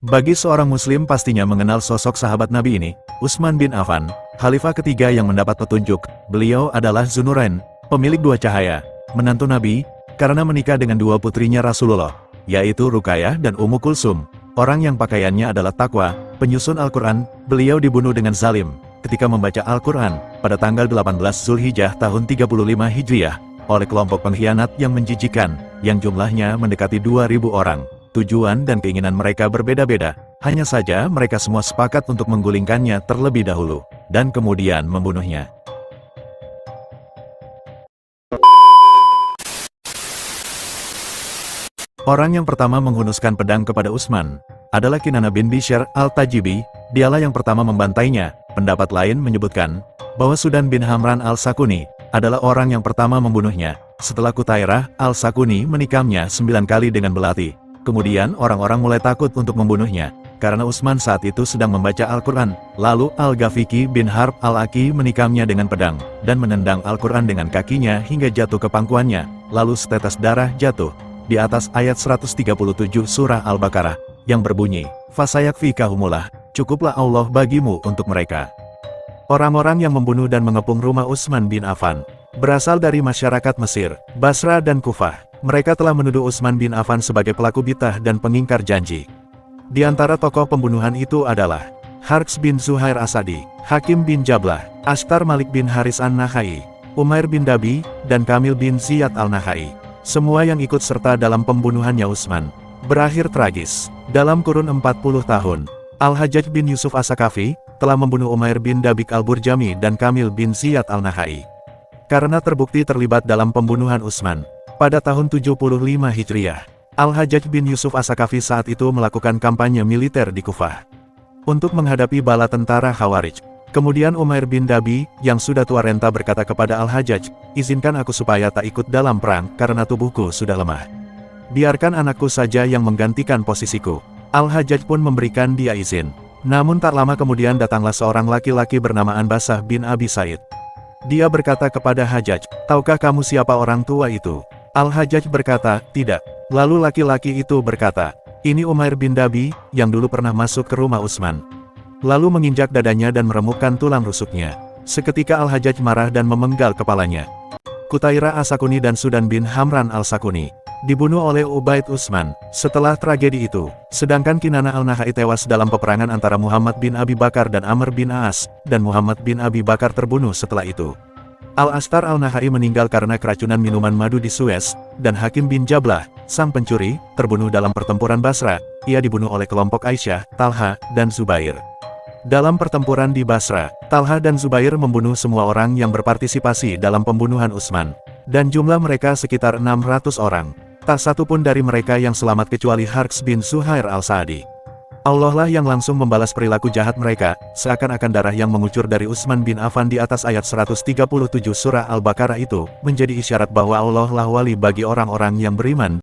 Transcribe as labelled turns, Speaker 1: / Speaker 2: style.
Speaker 1: Bagi seorang muslim pastinya mengenal sosok sahabat Nabi ini, Utsman bin Affan, khalifah ketiga yang mendapat petunjuk. Beliau adalah Dzunurain, pemilik dua cahaya, menantu Nabi, karena menikah dengan dua putrinya Rasulullah, yaitu Ruqayyah dan Ummu Kulsum. Orang yang pakaiannya adalah takwa, penyusun Al-Quran. Beliau dibunuh dengan zalim ketika membaca Al-Quran pada tanggal 18 Zulhijjah tahun 35 Hijriah oleh kelompok pengkhianat yang menjijikan, yang jumlahnya mendekati 2.000 orang. Tujuan dan keinginan mereka berbeda-beda, hanya saja mereka semua sepakat untuk menggulingkannya terlebih dahulu, dan kemudian membunuhnya. Orang yang pertama menghunuskan pedang kepada Utsman adalah Kinana bin Bishr al-Tajibi. Dialah yang pertama membantainya. Pendapat lain menyebutkan bahwa Sudan bin Hamran al-Sakuni adalah orang yang pertama membunuhnya, setelah Qutairah al-Sakuni menikamnya 9 kali dengan belati. Kemudian orang-orang mulai takut untuk membunuhnya, karena Utsman saat itu sedang membaca Al-Quran. Lalu Al-Ghafiqi bin Harb al-Aki menikamnya dengan pedang, dan menendang Al-Quran dengan kakinya hingga jatuh ke pangkuannya. Lalu setetes darah jatuh di atas ayat 137 surah Al-Baqarah, yang berbunyi, "Fasayakfikahumullah, cukuplah Allah bagimu untuk mereka." Orang-orang yang membunuh dan mengepung rumah Utsman bin Affan berasal dari masyarakat Mesir, Basra dan Kufah. Mereka telah menuduh Utsman bin Affan sebagai pelaku bid'ah dan pengingkar janji. Di antara tokoh pembunuhan itu adalah Harks bin Zuhair Asadi, Hakim bin Jablah, Ashtar Malik bin Haris an-Nakhai, Umair bin Dabi, dan Kamil bin Ziyad al-Nakhai. Semua yang ikut serta dalam pembunuhannya Utsman berakhir tragis. Dalam kurun 40 tahun, Al-Hajjaj bin Yusuf As-Saqafi telah membunuh Umair bin Dabik al-Burjami dan Kamil bin Ziyad al-Nakhai. Karena terbukti terlibat dalam pembunuhan Utsman pada tahun 75 Hijriah, Al-Hajjaj bin Yusuf As-Saqafi saat itu melakukan kampanye militer di Kufah untuk menghadapi bala tentara Khawarij. Kemudian Umair bin Dabi, yang sudah tua renta, berkata kepada Al-Hajjaj, "Izinkan aku supaya tak ikut dalam perang, karena tubuhku sudah lemah. Biarkan anakku saja yang menggantikan posisiku." Al-Hajjaj pun memberikan dia izin. Namun tak lama kemudian datanglah seorang laki-laki bernama Anbasah bin Abi Said. Dia berkata kepada Hajjaj, "Tahukah kamu siapa orang tua itu?" Al-Hajjaj berkata, "Tidak." Lalu laki-laki itu berkata, "Ini Umair bin Dabi, yang dulu pernah masuk ke rumah Utsman." Lalu menginjak dadanya dan meremukkan tulang rusuknya. Seketika Al-Hajjaj marah dan memenggal kepalanya. Qutairah as-Sakuni dan Sudan bin Hamran al-Sakuni dibunuh oleh Ubaid Utsman setelah tragedi itu. Sedangkan Kinana al-Nakhai tewas dalam peperangan antara Muhammad bin Abi Bakar dan Amr bin As, dan Muhammad bin Abi Bakar terbunuh setelah itu. Al-Ashtar al-Nakhai meninggal karena keracunan minuman madu di Suez, dan Hakim bin Jablah, sang pencuri, terbunuh dalam pertempuran Basra. Ia dibunuh oleh kelompok Aisyah, Talha, dan Zubair. Dalam pertempuran di Basra, Talha dan Zubair membunuh semua orang yang berpartisipasi dalam pembunuhan Utsman, dan jumlah mereka sekitar 600 orang. Tak satu pun dari mereka yang selamat kecuali Harks bin Zuhair al-Sa'di. Allah lah yang langsung membalas perilaku jahat mereka, seakan-akan darah yang mengucur dari Utsman bin Affan di atas ayat 137 surah Al-Baqarah itu, menjadi isyarat bahwa Allah lah wali bagi orang-orang yang beriman.